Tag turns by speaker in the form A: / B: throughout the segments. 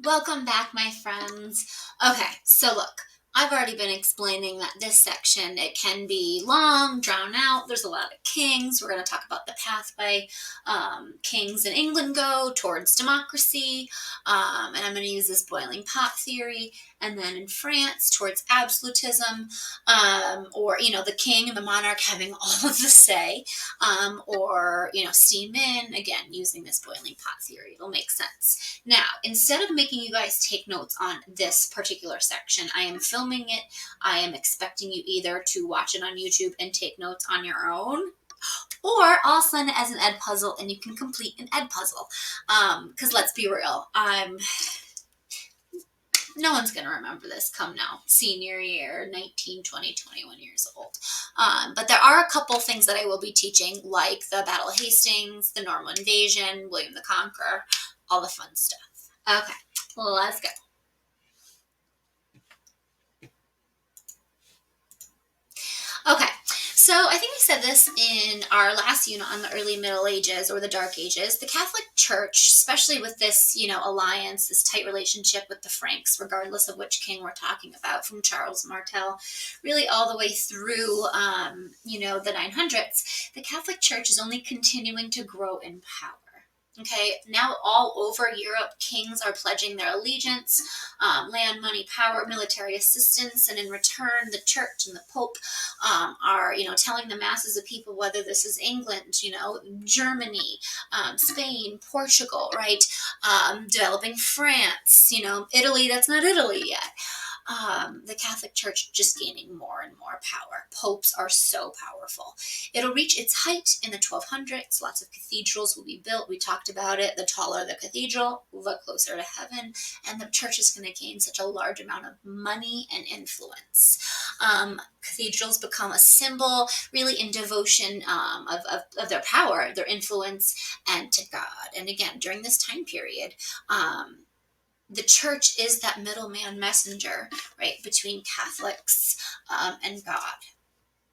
A: Welcome back, my friends. Okay, so look, I've already been explaining that this section, it can be long, drawn out. There's a lot of kings. We're going to talk about the pathway kings in England go towards democracy. And I'm going to use this boiling pot theory. And then in France, towards absolutism, or, the king and the monarch having all of the say, or, steam in, again, using this boiling pot theory. It'll make sense. Now, instead of making you guys take notes on this particular section, I am filming it. I am expecting you either to watch it on YouTube and take notes on your own, or I'll send it as an ed puzzle and you can complete an ed puzzle. Because let's be real, no one's going to remember this come now, senior year, 19, 20, 21 years old. But there are a couple things that I will be teaching, like the Battle of Hastings, the Norman Invasion, William the Conqueror, all the fun stuff. Okay, well, let's go. Okay, so I think I said this in our last unit on the early Middle Ages or the Dark Ages. The Catholic Church, especially with this, alliance, this tight relationship with the Franks, regardless of which king we're talking about, from Charles Martel, really all the way through, the 900s, the Catholic Church is only continuing to grow in power. Okay, now all over Europe, kings are pledging their allegiance, land, money, power, military assistance, and in return, the church and the pope are, telling the masses of people, whether this is England, Germany, Spain, Portugal, right, developing France, Italy, that's not Italy yet. The Catholic Church just gaining more and more power. Popes are so powerful. It'll reach its height in the 1200s. Lots of cathedrals will be built. We talked about it. The taller the cathedral, the closer to heaven. And the church is going to gain such a large amount of money and influence. Cathedrals become a symbol, really in devotion of their power, their influence, and to God. And again, during this time period, the church is that middleman messenger, right, between Catholics and God.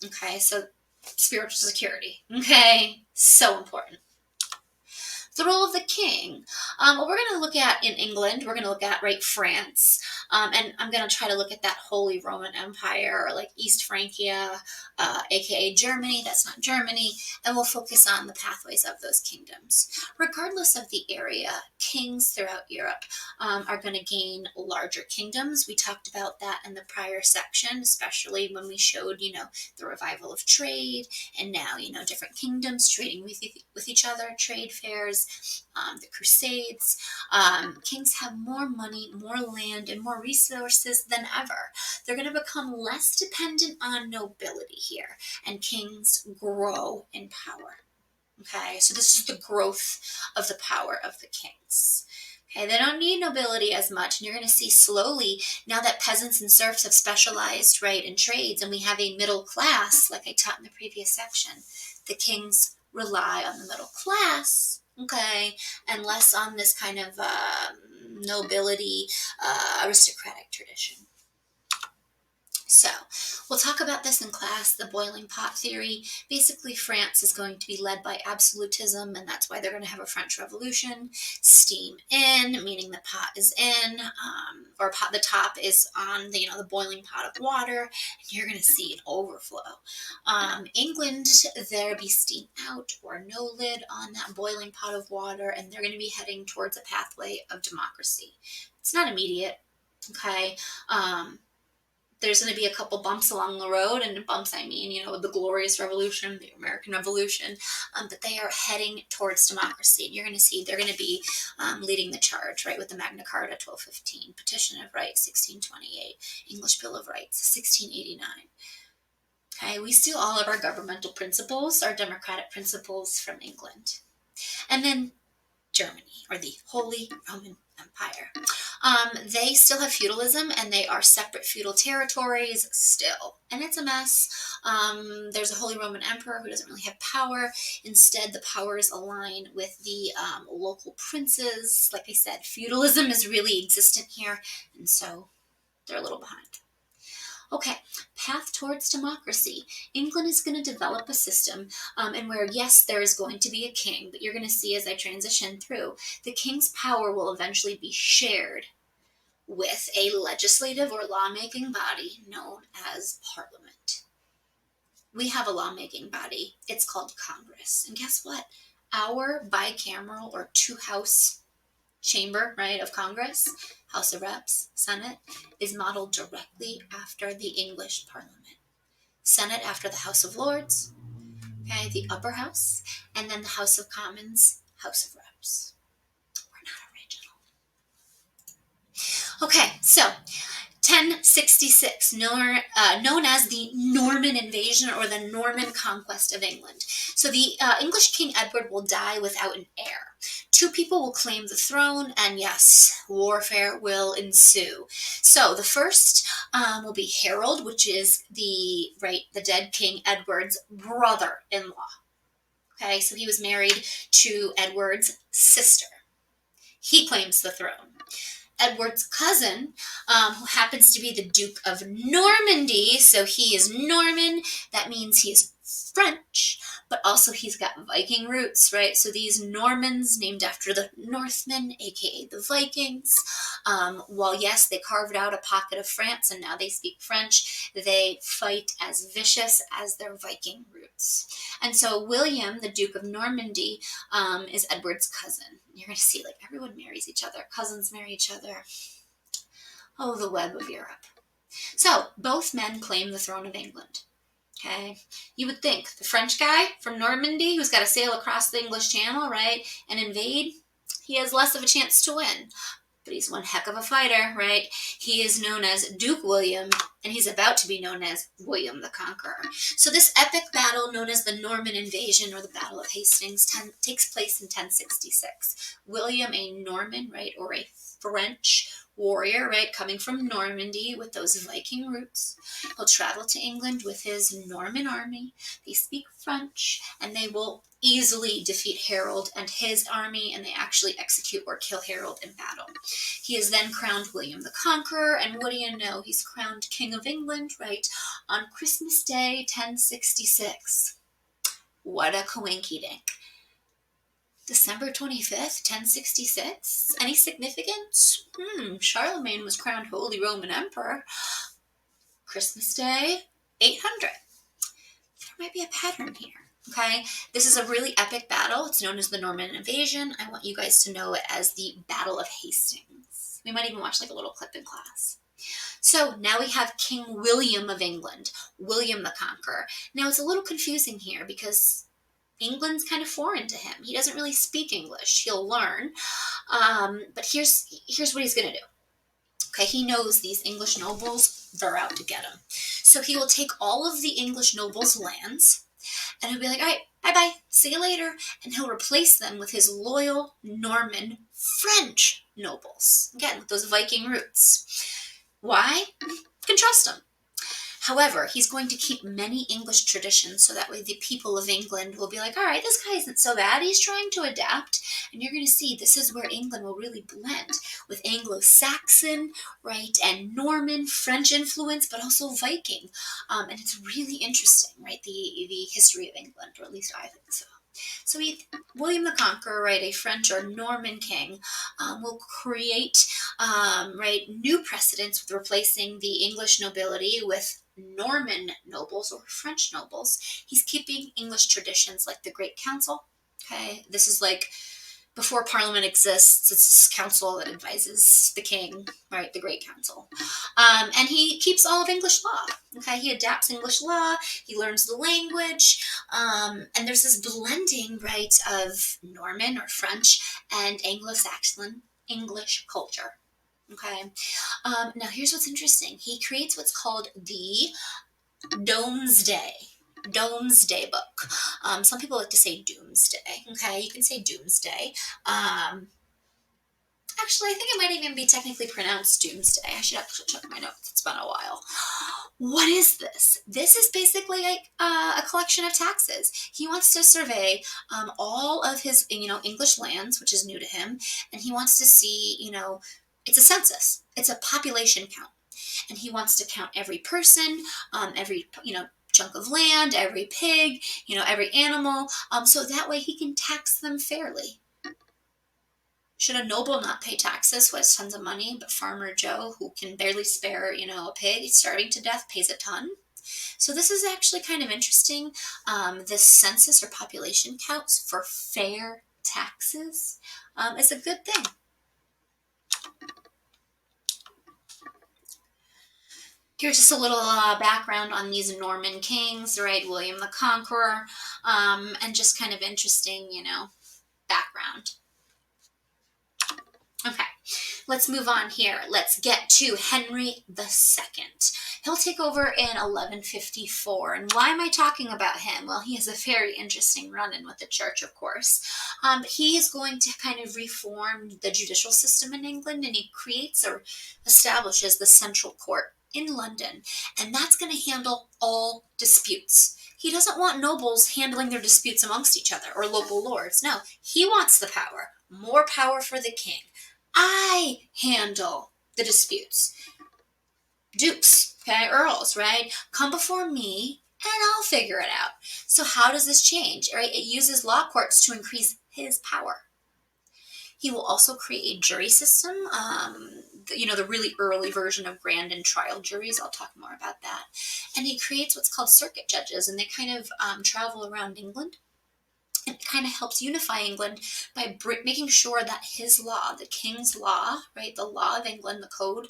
A: Okay, so spiritual security. Okay, so important. The role of the king. What we're going to look at in England, we're going to look at, right, France. And I'm going to try to look at that Holy Roman Empire, or like East Francia, aka Germany. That's not Germany. And we'll focus on the pathways of those kingdoms. Regardless of the area, kings throughout Europe are going to gain larger kingdoms. We talked about that in the prior section, especially when we showed, the revival of trade, and now, different kingdoms trading with each other, trade fairs, the Crusades. Kings have more money, more land, and more resources than ever. They're going to become less dependent on nobility here, and kings grow in power. Okay, so this is the growth of the power of the kings. Okay, they don't need nobility as much, and you're going to see slowly, now that peasants and serfs have specialized, right, in trades, and we have a middle class, like I taught in the previous section, the kings rely on the middle class, okay, and less on this kind of nobility, aristocratic tradition. So we'll talk about this in class, the boiling pot theory. Basically, France is going to be led by absolutism, and that's why they're going to have a French Revolution. Steam in, meaning the pot is in, or the top is on the boiling pot of water, and you're going to see an overflow. England, there'll be steam out or no lid on that boiling pot of water, and they're going to be heading towards a pathway of democracy. It's not immediate, okay? There's going to be a couple bumps along the road, and bumps, I mean, the Glorious Revolution, the American Revolution, but they are heading towards democracy. You're going to see they're going to be leading the charge, right, with the Magna Carta, 1215, Petition of Rights, 1628, English Bill of Rights, 1689. Okay, we steal all of our governmental principles, our democratic principles, from England. And then Germany, or the Holy Roman Empire. They still have feudalism, and they are separate feudal territories still. And it's a mess. There's a Holy Roman Emperor who doesn't really have power. Instead, the powers align with the local princes. Like I said, feudalism is really existent here, and so they're a little behind. Okay, path towards democracy. England is going to develop a system in where, yes, there is going to be a king, but you're going to see as I transition through, the king's power will eventually be shared with a legislative or lawmaking body known as Parliament. We have a lawmaking body. It's called Congress. And guess what? Our bicameral or two-house chamber, right, of Congress, House of Reps, Senate, is modeled directly after the English Parliament. Senate after the House of Lords, okay, the upper house, and then the House of Commons, House of Reps. We're not original. Okay, so 1066, known as the Norman invasion or the Norman conquest of England. So the English King Edward will die without an heir. Two people will claim the throne, and yes, warfare will ensue. So the first will be Harold, which is the dead King Edward's brother-in-law. Okay, so he was married to Edward's sister. He claims the throne. Edward's cousin, who happens to be the Duke of Normandy, so he is Norman, that means he is French, but also he's got Viking roots, right? So these Normans, named after the Northmen, aka the Vikings, while yes, they carved out a pocket of France and now they speak French, they fight as vicious as their Viking roots. And so William, the Duke of Normandy, is Edward's cousin. You're going to see, like, everyone marries each other. Cousins marry each other. Oh, the web of Europe. So, both men claim the throne of England. Okay? You would think the French guy from Normandy who's got to sail across the English Channel, right, and invade, he has less of a chance to win. But he's one heck of a fighter, right? He is known as Duke William, and he's about to be known as William the Conqueror. So this epic battle, known as the Norman Invasion or the Battle of Hastings, takes place in 1066. William, a Norman, right, or a French warrior, right, coming from Normandy with those Viking roots. He'll travel to England with his Norman army. They speak French, and they will easily defeat Harold and his army, and they actually execute or kill Harold in battle. He is then crowned William the Conqueror, and what do you know? He's crowned King of England, right, on Christmas Day, 1066. What a coinky-dink. December 25th, 1066. Any significance? Charlemagne was crowned Holy Roman Emperor. Christmas Day, 800. There might be a pattern here. Okay, this is a really epic battle. It's known as the Norman Invasion. I want you guys to know it as the Battle of Hastings. We might even watch like a little clip in class. So now we have King William of England, William the Conqueror. Now it's a little confusing here because England's kind of foreign to him. He doesn't really speak English. He'll learn. But here's what he's going to do. Okay, he knows these English nobles, they're out to get him. So he will take all of the English nobles' lands, and he'll be like, all right, bye-bye, see you later. And he'll replace them with his loyal Norman French nobles. Again, with those Viking roots. Why? You can trust him. However, he's going to keep many English traditions so that way the people of England will be like, all right, this guy isn't so bad. He's trying to adapt. And you're going to see this is where England will really blend with Anglo-Saxon, right, and Norman, French influence, but also Viking. And it's really interesting, right, the history of England, or at least I think so. So William the Conqueror, right, a French or Norman king, will create, right, new precedents with replacing the English nobility with Norman nobles or French nobles. He's keeping English traditions like the Great Council. Okay, this is like before Parliament exists. It's this council that advises the king, right? The Great Council, and he keeps all of English law. Okay, he adapts English law. He learns the language, and there's this blending, right, of Norman or French and Anglo-Saxon English culture. Okay, now here's what's interesting. He creates what's called the Domesday Book. Some people like to say Doomsday. Okay, you can say Doomsday. Actually, I think it might even be technically pronounced Doomsday. I should actually check my notes. It's been a while. What is this? This is basically like a collection of taxes. He wants to survey all of his, English lands, which is new to him, and he wants to see, it's a census. It's a population count, and he wants to count every person, every, chunk of land, every pig, every animal, so that way he can tax them fairly. Should a noble not pay taxes who has tons of money, but Farmer Joe, who can barely spare, a pig, starving to death, pays a ton? So this is actually kind of interesting. This census or population counts for fair taxes is a good thing. Here's just a little background on these Norman kings, right? William the Conqueror, and just kind of interesting, background. Okay, let's move on here. Let's get to Henry II. He'll take over in 1154. And why am I talking about him? Well, he has a very interesting run-in with the church, of course. He is going to kind of reform the judicial system in England, and he creates or establishes the Central Court in London. And that's going to handle all disputes. He doesn't want nobles handling their disputes amongst each other or local lords. No, he wants the power. More power for the king. I handle the disputes. Dukes, okay, earls, right? Come before me and I'll figure it out. So how does this change, right? It uses law courts to increase his power. He will also create a jury system, the really early version of grand and trial juries. I'll talk more about that. And he creates what's called circuit judges, and they kind of travel around England. It kind of helps unify England by making sure that his law, the king's law, right, the law of England, the code,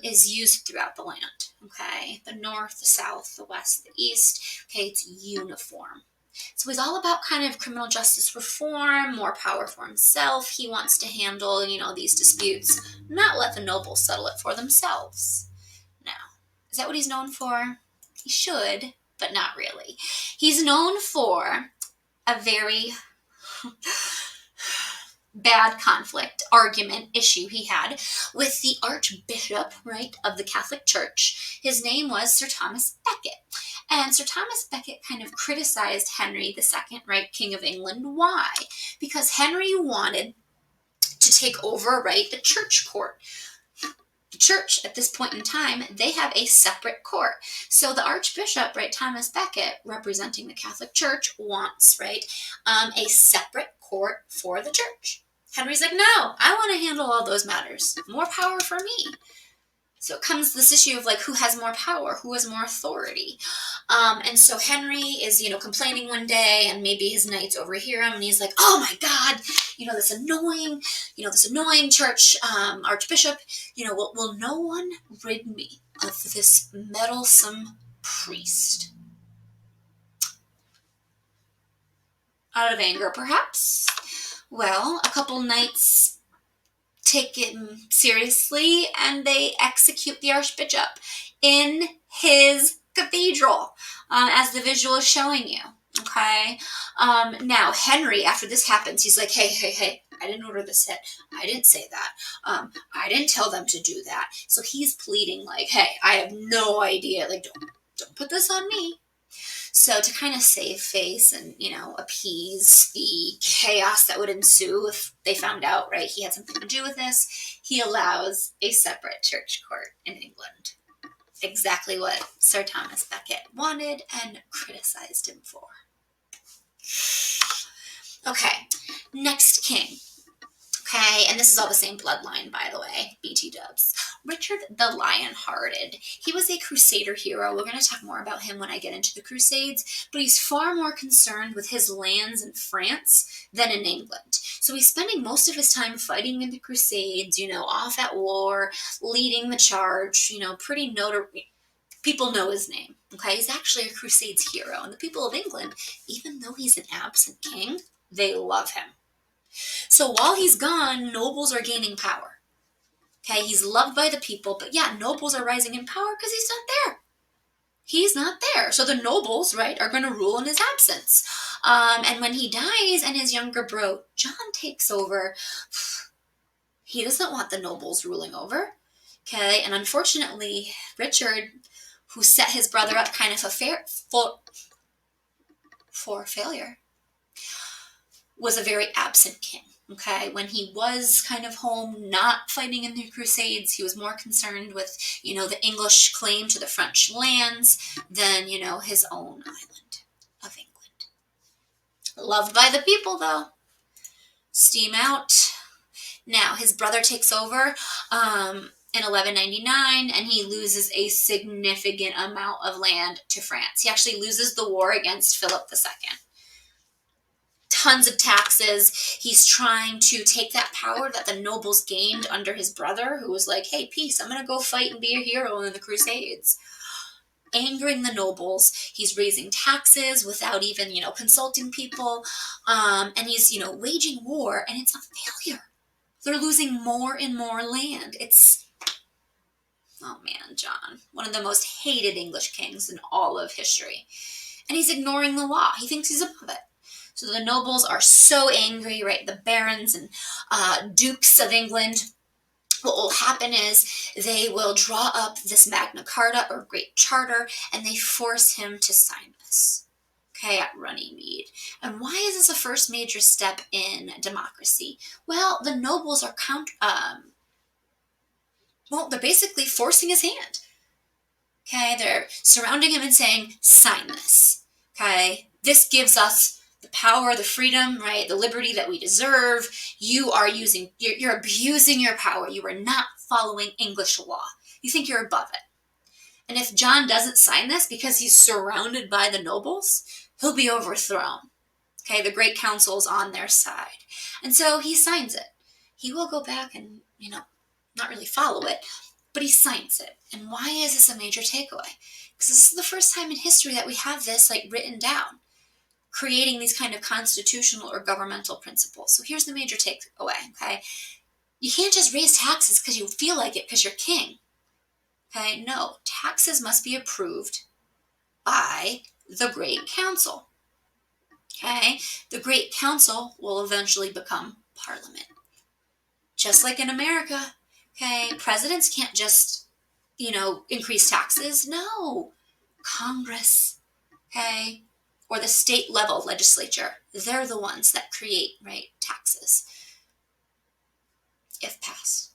A: is used throughout the land, okay? The north, the south, the west, the east, okay? It's uniform. So he's all about kind of criminal justice reform, more power for himself. He wants to handle, these disputes, not let the nobles settle it for themselves. Now, is that what he's known for? He should, but not really. He's known for a very bad conflict, argument, issue he had with the Archbishop, right, of the Catholic Church. His name was Sir Thomas Becket. And Sir Thomas Becket kind of criticized Henry II, right, King of England. Why? Because Henry wanted to take over, right, the church court. The church at this point in time, they have a separate court. So the Archbishop, right, Thomas Becket, representing the Catholic Church, wants, right, a separate court for the church. Henry's like, no, I want to handle all those matters. More power for me. So it comes this issue of like, who has more power? Who has more authority? And so Henry is, complaining one day, and maybe his knights overhear him, and he's like, oh my God, this annoying church archbishop, will no one rid me of this meddlesome priest? Out of anger, perhaps? Well, a couple knights take it seriously, and they execute the archbishop in his cathedral, as the visual is showing you. Okay. Now Henry, after this happens, he's like, hey, I didn't order this hit. I didn't say that. I didn't tell them to do that. So he's pleading like, hey, I have no idea. Like, don't put this on me. So to kind of save face and, appease the chaos that would ensue if they found out, right, he had something to do with this, he allows a separate church court in England. Exactly what Sir Thomas Becket wanted and criticized him for. Okay, next king. Okay, and this is all the same bloodline, by the way, BT dubs. Richard the Lionhearted. He was a crusader hero. We're going to talk more about him when I get into the Crusades, but he's far more concerned with his lands in France than in England. So he's spending most of his time fighting in the Crusades, off at war, leading the charge, pretty notable. People know his name, okay? He's actually a Crusades hero, and the people of England, even though he's an absent king, they love him. So while he's gone, nobles are gaining power. Okay, he's loved by the people, but yeah, nobles are rising in power because he's not there. He's not there. So the nobles, right, are going to rule in his absence. And when he dies and his younger bro, John, takes over, he doesn't want the nobles ruling over. Okay, and unfortunately, Richard, who set his brother up kind of for failure, was a very absent king. Okay, when he was kind of home, not fighting in the Crusades, he was more concerned with, the English claim to the French lands than, his own island of England. Loved by the people, though. Steam out. Now, his brother takes over in 1199, and he loses a significant amount of land to France. He actually loses the war against Philip II. Tons of taxes. He's trying to take that power that the nobles gained under his brother, who was like, hey, peace, I'm going to go fight and be a hero in the Crusades. Angering the nobles. He's raising taxes without even, consulting people. And he's, waging war, and it's a failure. They're losing more and more land. Oh man, John, one of the most hated English kings in all of history. And he's ignoring the law. He thinks he's above it. So the nobles are so angry, right? The barons and dukes of England. What will happen is they will draw up this Magna Carta or Great Charter, and they force him to sign this. Okay, at Runnymede. And why is this a first major step in democracy? Well, the nobles are they're basically forcing his hand. Okay, they're surrounding him and saying, sign this. Okay, this gives us the power, the freedom, right, the liberty that we deserve. You're abusing your power. You are not following English law. You think you're above it. And if John doesn't sign this because he's surrounded by the nobles, he'll be overthrown. Okay, the Great Council's on their side. And so he signs it. He will go back and, not really follow it, but he signs it. And why is this a major takeaway? Because this is the first time in history that we have this written down, creating these kind of constitutional or governmental principles. So here's the major takeaway, okay? You can't just raise taxes because you feel like it because you're king. Okay, no, taxes must be approved by the Great Council. Okay, the Great Council will eventually become Parliament. Just like in America, okay, presidents can't just, increase taxes. No, Congress, okay, or the state level legislature, they're the ones that create, right, taxes, if passed.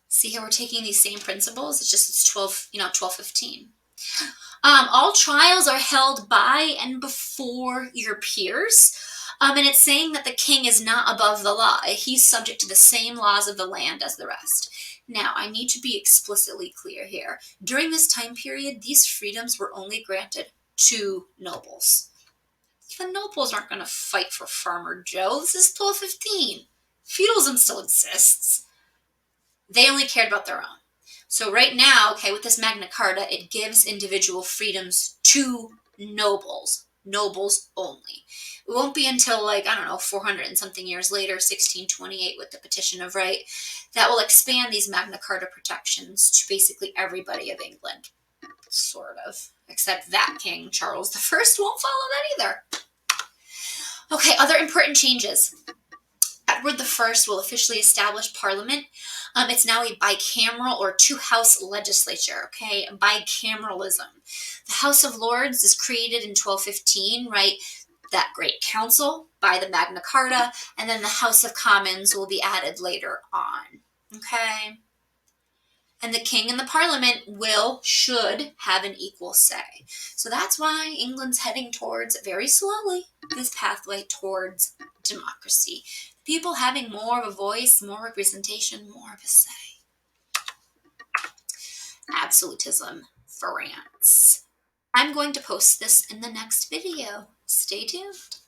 A: See how we're taking these same principles? It's 1215. All trials are held by and before your peers. And it's saying that the king is not above the law. He's subject to the same laws of the land as the rest. Now, I need to be explicitly clear here. During this time period, these freedoms were only granted to nobles. The nobles aren't going to fight for Farmer Joe. This is 1215. Feudalism still exists. They only cared about their own. So right now, okay, with this Magna Carta, it gives individual freedoms to nobles only. It won't be until 400 and something years later, 1628 with the Petition of Right, that will expand these Magna Carta protections to basically everybody of England. Sort of. Except that King Charles I won't follow that either. Okay, other important changes. Edward I will officially establish Parliament. It's now a bicameral or two-house legislature, okay? Bicameralism. The House of Lords is created in 1215, right? That Great Council by the Magna Carta, and then the House of Commons will be added later on, okay? And the king and the parliament should have an equal say. So that's why England's heading towards, very slowly, this pathway towards democracy. People having more of a voice, more representation, more of a say. Absolutism, France. I'm going to post this in the next video. Stay tuned.